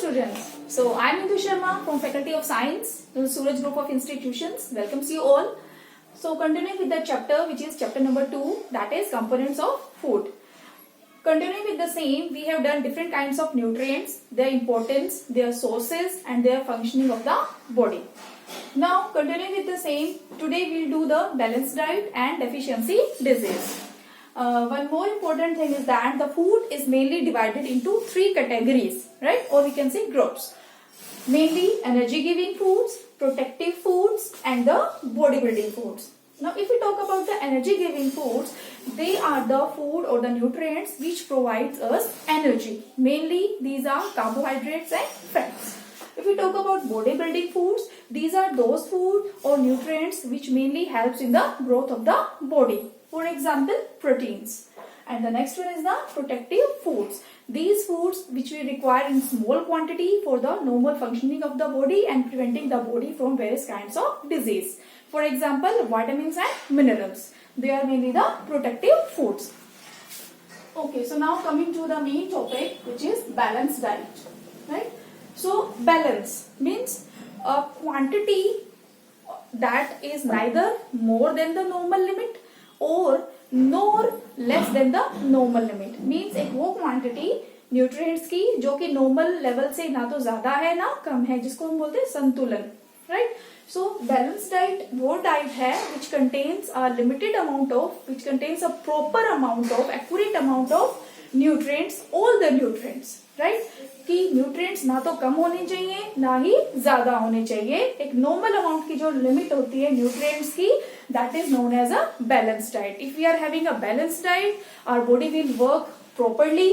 students. So I am Indu Sharma from Faculty of Science, the Suraj Group of Institutions. Welcomes you all. So continuing with the chapter which is chapter number 2, that is components of food. Continuing with the same, we have done different kinds of nutrients, their importance, their sources and their functioning of the body. Now continuing with the same, today we will do the balanced diet and deficiency disease. One more important thing is that the food is mainly divided into 3 categories, right? Or we can say groups. Mainly energy giving foods, protective foods and the bodybuilding foods. Now if we talk about the energy giving foods, they are the food or the nutrients which provides us energy. Mainly these are carbohydrates and fats. If we talk about bodybuilding foods, these are those food or nutrients which mainly helps in the growth of the body. For example, proteins. And the next one is the protective foods. These foods which we require in small quantity for the normal functioning of the body and preventing the body from various kinds of disease. For example, vitamins and minerals. They are mainly the protective foods. Okay, so now coming to the main topic which is balanced diet. Right? So balance means a quantity that is neither more than the normal limit और nor less than the normal limit. Means एक वो quantity nutrients की जो कि normal level से ना तो ज्यादा है ना कम है, जिसको हम बोलते हैं संतुलन. Right? So balanced diet वो diet है which contains a limited amount of, which contains a proper amount of, accurate amount of nutrients, all the nutrients. Right कि न्यूट्रिएंट्स ना तो कम होने चाहिए ना ही ज्यादा होने चाहिए. एक नॉर्मल अमाउंट की जो लिमिट होती है न्यूट्रिएंट्स की, that is known as a balanced diet. If we are having a balanced diet, our body will work properly,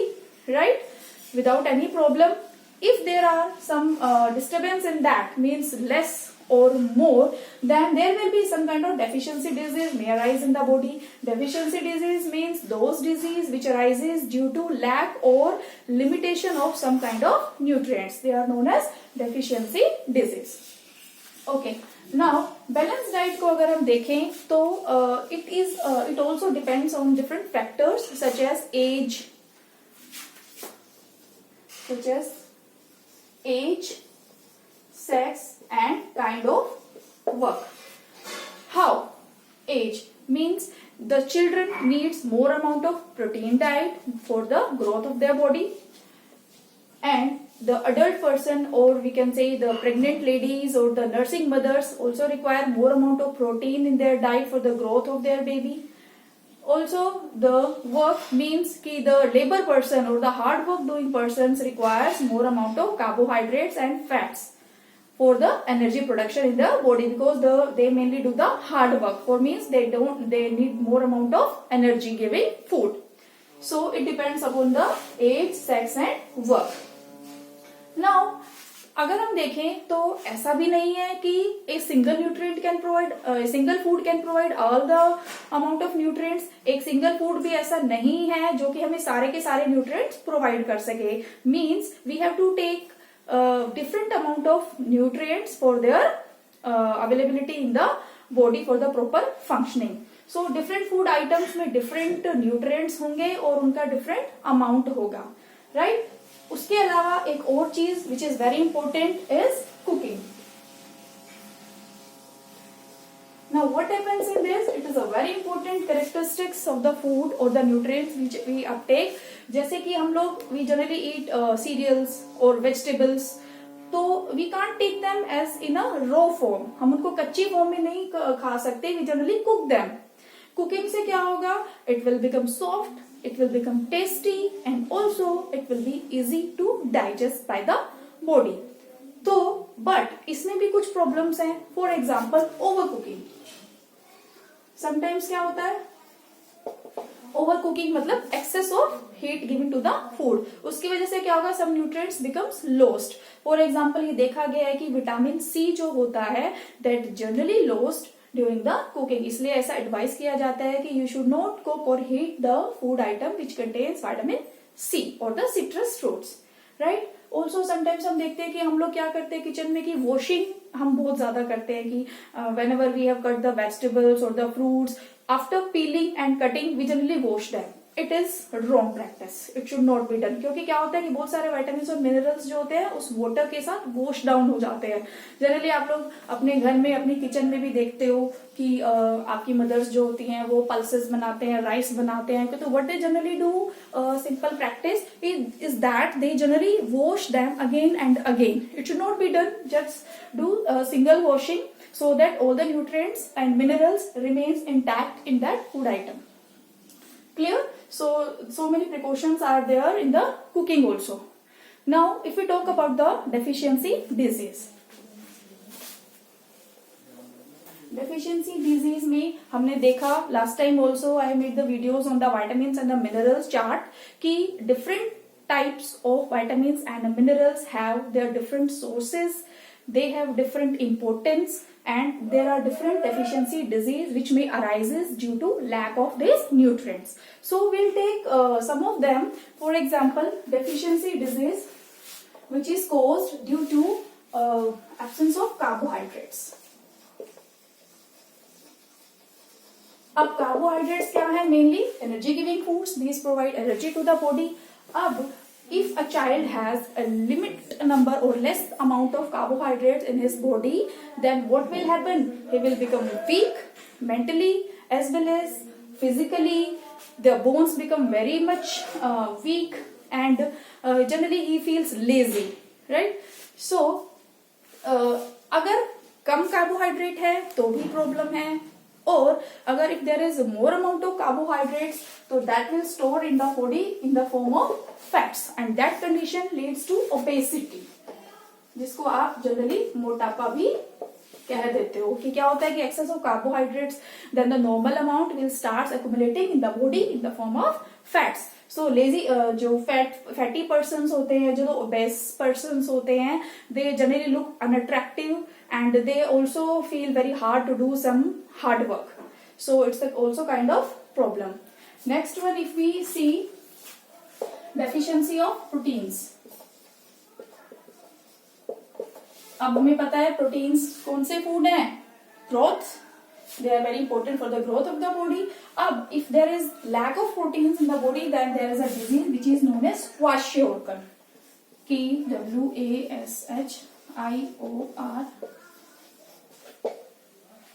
right, without any problem. If there are some disturbance in that, means less or more, then there will be some kind of deficiency disease may arise in the body. Deficiency disease means those disease which arises due to lack or limitation of some kind of nutrients. They are known as deficiency disease. Okay. Now balanced diet को अगर हम देखें तो it also depends on different factors such as age, sex and kind of work. How? Age means the children needs more amount of protein diet for the growth of their body, and the adult person, or we can say the pregnant ladies or the nursing mothers, also require more amount of protein in their diet for the growth of their baby. Also the work means कि the labor person or the hard work doing persons requires more amount of carbohydrates and fats for the energy production in the body, because they mainly do the hard work. For means they need more amount of energy giving food. So it depends upon the age, sex and work. Now अगर हम देखें तो ऐसा भी नहीं है कि एक single nutrient can provide, single food can provide all the amount of nutrients. एक सिंगल फूड भी ऐसा नहीं है जो कि हमें सारे के सारे न्यूट्रिएंट्स प्रोवाइड कर सके. Means we have to take different amount of nutrients for their availability in the body for the proper functioning. So different food items में different nutrients होंगे और उनका different amount होगा, right? उसके अलावा एक और चीज which is very important is cooking. Now what happens in this? It is a very important characteristics of the food or the nutrients which we uptake. जैसे कि हम लोग we generally eat cereals or vegetables, तो we can't take them as in a raw form. हम उनको कच्ची form में नहीं खा सकते. We generally cook them. Cooking से क्या होगा? It will become soft, it will become tasty and also it will be easy to digest by the body. तो but इसमें भी कुछ प्रॉब्लम्स हैं. For example over cooking. Sometimes क्या होता है? ओवर कुकिंग मतलब excess of heat given to the food. उसकी वजह से क्या होगा? Some nutrients becomes lost. For example ये देखा गया है कि विटामिन सी जो होता है that generally lost during the cooking. इसलिए ऐसा एडवाइस किया जाता है कि यू शुड नॉट कुक और heat the food item which contains vitamin C और the citrus fruits, right. Also sometimes हम देखते हैं कि हम लोग क्या करते हैं किचन में कि वॉशिंग हम बहुत ज्यादा करते हैं कि whenever we have cut the vegetables और the fruits, after peeling and cutting we generally wash them. It is wrong practice, it should not be done. क्योंकि क्या होता है कि बहुत सारे विटामिन और मिनरल्स जो होते हैं उस वाटर के साथ वॉश डाउन हो जाते हैं। जनरली आप लोग अपने घर में, अपनी किचन में भी देखते हो कि आपकी मदर्स जो होती हैं वो पल्सेस बनाते हैं, राइस बनाते हैं, तो what they generally do, simple practice is that they generally wash them again and again. It should not be done, just do single washing so that all the nutrients and minerals remains intact in that food item. Clear? So many precautions are there in the cooking also. Now if we talk about the deficiency disease, deficiency disease में हमने देखा last time also I made the videos on the vitamins and the minerals chart कि different types of vitamins and minerals have their different sources, they have different importance, and there are different deficiency disease which may arises due to lack of these nutrients. So we'll take some of them. For example, deficiency disease which is caused due to absence of carbohydrates. अब carbohydrates क्या है? Mainly energy giving foods. These provide energy to the body. अब if a child has a limit number or less amount of carbohydrates in his body, then what will happen? He will become weak mentally as well as physically. The bones become very much weak, and generally he feels lazy, right? So अगर कम carbohydrate है तो भी problem है, और अगर if there is more amount of carbohydrates, तो that will store in the body in the form of fats, and that condition leads to obesity, जिसको आप जनरली मोटापा भी कह देते हो। कि क्या होता है कि excess of carbohydrates then the normal amount will starts accumulating in the body in the form of fats. So lazy जो fatty persons होते हैं, जो obese persons होते हैं, they generally look unattractive and they also feel very hard to do some hard work. So it's also kind of problem. Next one, if we see deficiency of proteins. अब हमें पता है proteins कौन से food हैं? Growth, they are very important for the growth of the body. अब if there is lack of proteins in the body, then there is a disease which is known as kwashiorkor. KWASHIOR.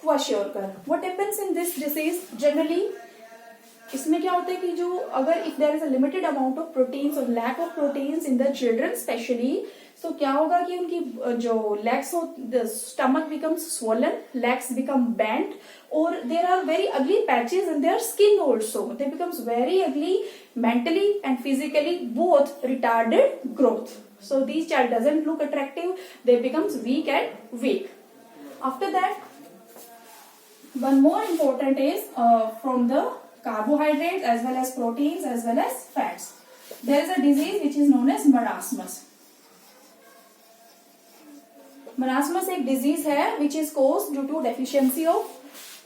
kwashiorkor. What happens in this disease? Generally इसमें क्या होता है कि जो अगर if there is a limited amount of proteins or lack of proteins in the children especially, so क्या होगा कि उनकी जो legs हो, the stomach becomes swollen, legs become bent, or there are very ugly patches in their skin also. They becomes very ugly mentally and physically, both retarded growth. So these child doesn't look attractive, they becomes weak and weak. After that, one more important is from the carbohydrates as well as proteins as well as fats. There is a disease which is known as marasmus. Marasmus एक disease है which is caused due to deficiency of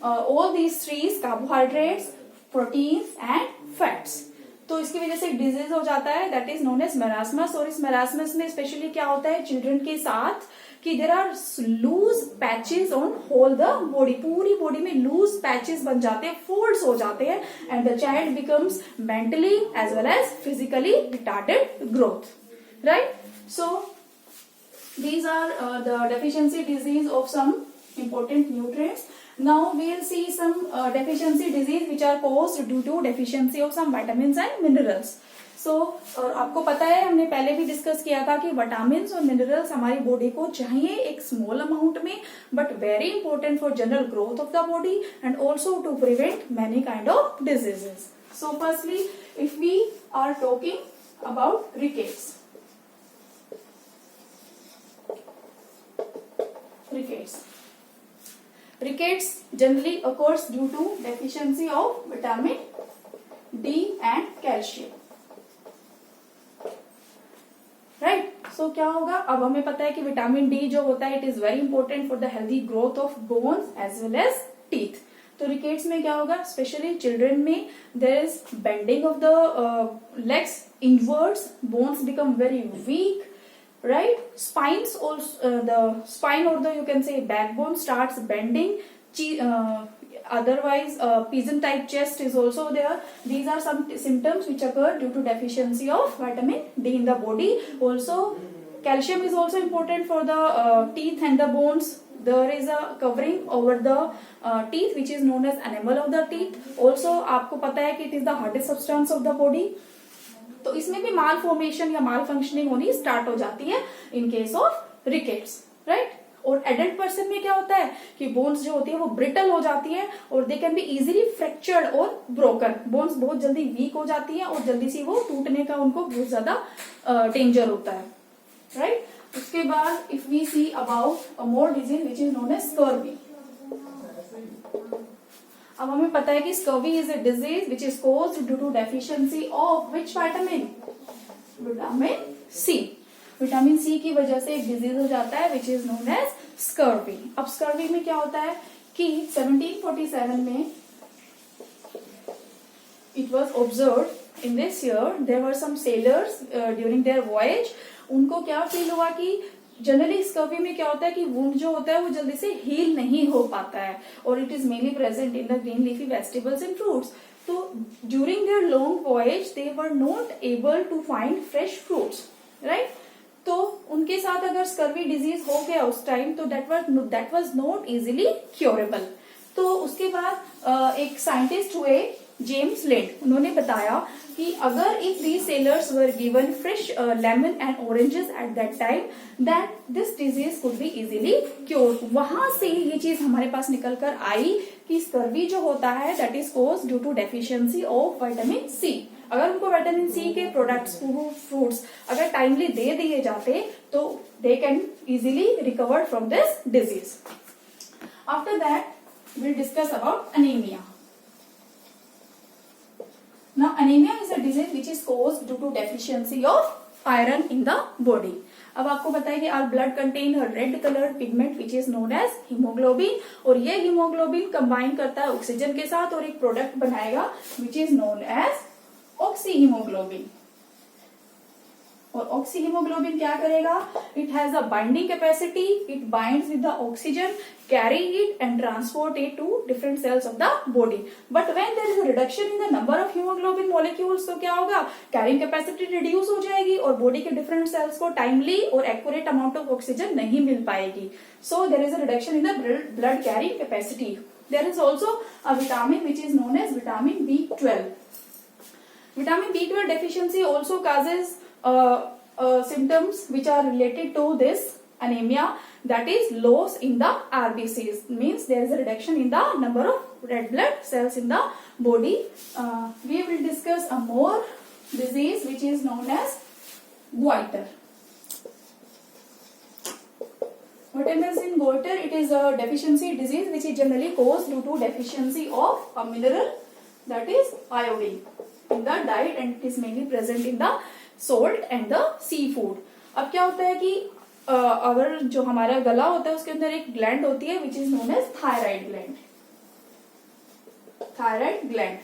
all these three: carbohydrates, proteins and fats. तो इसकी वजह से एक disease हो जाता है that is known as marasmus. और इस marasmus में स्पेशली क्या होता है चिल्ड्रन के साथ कि there are loose patches on whole the body, पूरी बॉडी में loose patches बन जाते हैं, folds हो जाते हैं, and the child becomes mentally as well as physically retarded growth, right? So these are the deficiency disease of some important nutrients. Now we will see some deficiency disease which are caused due to deficiency of some vitamins and minerals. So और आपको पता है हमने पहले भी discuss किया था कि विटामिन्स और मिनरल्स हमारी बॉडी को चाहिए एक स्मॉल अमाउंट में, but very important for general growth of the body and also to prevent many kind of diseases. So firstly if we are talking about rickets. Rickets generally occurs due to deficiency of vitamin D and calcium. Right? So क्या होगा? अब हमें पता है कि vitamin D जो होता है it is very important for the healthy growth of bones as well as teeth. तो रिकेट्स में क्या होगा? स्पेशली चिल्ड्रन में there is bending of the legs inwards, bones become very weak, right? Spines also, the spine or the you can say backbone starts bending. Otherwise, pigeon type chest is also there. These are some symptoms which occur due to deficiency of vitamin D in the body. Also, calcium is also important for the teeth and the bones. There is a covering over the teeth which is known as enamel of the teeth. Also, आपको पता है कि it is the hardest substance of the body. तो इसमें भी माल formation या माल functioning होनी start हो जाती है in case of rickets, right. और एडल्ट पर्सन में क्या होता है कि बोन्स जो होती है वो ब्रिटल हो जाती है और they can be easily fractured और ब्रोकन. बोन्स बहुत जल्दी वीक हो जाती है और जल्दी से वो टूटने का उनको बहुत ज्यादा डेंजर होता है, राइट. उसके बाद if we see about a more disease which is known as scurvy. अब हमें पता है कि scurvy is a disease which is caused due to deficiency of which vitamin, vitamin C. Vitamin C की वजह से एक डिजीज हो जाता है which is known as scurvy. अब स्कर्वी में क्या होता है कि 1747 में it was observe in this year there were some sellers during their voyage. उनको क्या फील हुआ कि जनरली स्कर्वी में क्या होता है कि वुंड जो होता है वो जल्दी से हील नहीं हो पाता है और it is mainly present in the green leafy vegetables and fruits. तो during their long voyage they were not able to find fresh fruits, right. तो उनके साथ अगर स्कर्वी डिजीज हो गया उस टाइम तो that was not easily curable. तो उसके बाद एक साइंटिस्ट हुए जेम्स लिंड. उन्होंने बताया कि अगर if these sellers were given fresh lemon and oranges at that time that this disease could be easily cure. वहां से ये चीज हमारे पास निकल कर आई कि स्कर्वी जो होता है that is caused due to deficiency of vitamin C. अगर उनको विटामिन सी के प्रोडक्ट्स फ्रूट्स अगर टाइमली दे दिए जाते तो they can easily recover from this disease. After that we'll discuss about anemia. Now anemia is a disease which is caused due to deficiency of iron in the body. अब आपको पता है कि our blood contain a red colored pigment which is known as hemoglobin और ये hemoglobin combine करता है oxygen के साथ और एक प्रोडक्ट बनाएगा which is known as oxyhaemoglobin. और ऑक्सीहीमोग्लोबिन क्या करेगा? It has a binding capacity, it binds with the oxygen, carrying it and transport it to different cells of the body. But when there is a reduction in the number of haemoglobin molecules तो क्या होगा? Carrying capacity reduce हो जाएगी और body के different cells को timely और accurate amount of oxygen नहीं मिल पाएगी. So there is a reduction in the blood carrying capacity. There is also a vitamin which is known as vitamin B12. Vitamin B12 deficiency also causes symptoms which are related to this anemia, that is loss in the RBCs, means there is a reduction in the number of red blood cells in the body. We will discuss a more disease which is known as goiter. What happens in goiter? It is a deficiency disease which is generally caused due to deficiency of a mineral, that is iodine, in the diet and it is mainly present in the salt and the seafood. अब क्या होता है कि अगर जो हमारा गला होता है उसके अंदर एक ग्लैंड होती है which is known as thyroid gland. Thyroid gland.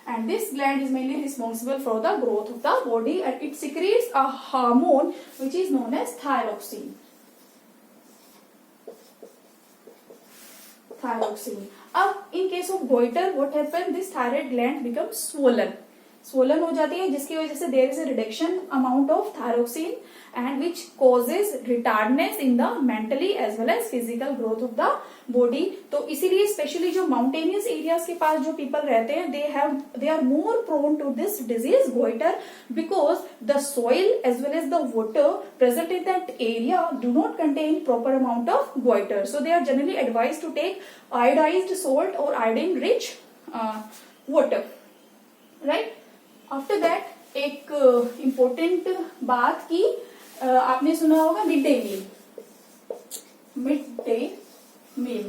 And this gland is mainly responsible for the growth of the body and it secretes a hormone which is known as thyroxine. Thyroxine. अब in case of goiter, what happens? This thyroid gland becomes swollen. Swollen हो जाती है जिसकी वजह से there is a reduction amount of thyroxine and which causes retardness in the mentally as well as physical growth of the body. तो इसीलिए specially जो mountainous areas के पास जो पीपल रहते हैं they are more prone to this disease goiter because the soil as well as the water present in that area do not contain proper amount of goiter. So they are generally advise to take iodized salt और iodine rich water, right. After that एक important बात की आपने सुना होगा mid day meal. Mid day meal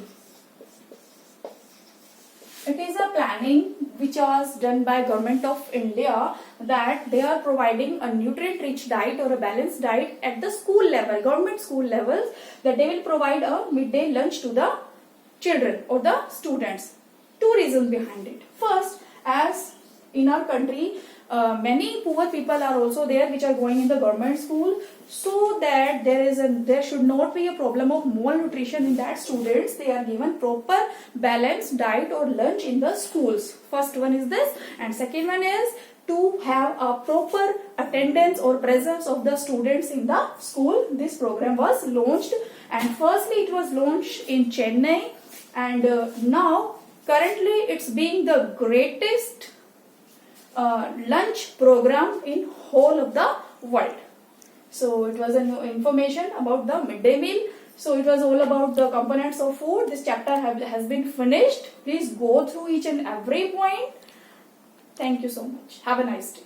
it is a planning which was done by government of India that they are providing a nutrient rich diet or a balanced diet at the school level, government school levels, that they will provide a midday lunch to the children or the students. Two reasons behind it. First, as in our country many poor people are also there which are going in the government school, so that there should not be a problem of malnutrition in that students. They are given proper balanced diet or lunch in the schools. First one is this, and second one is to have a proper attendance or presence of the students in the school. This program was launched, and firstly it was launched in Chennai, and now currently it's being the greatest lunch program in whole of the world. So it was an information about the midday meal. So it was all about the components of food. This chapter has been finished. Please go through each and every point. Thank you so much. Have a nice day.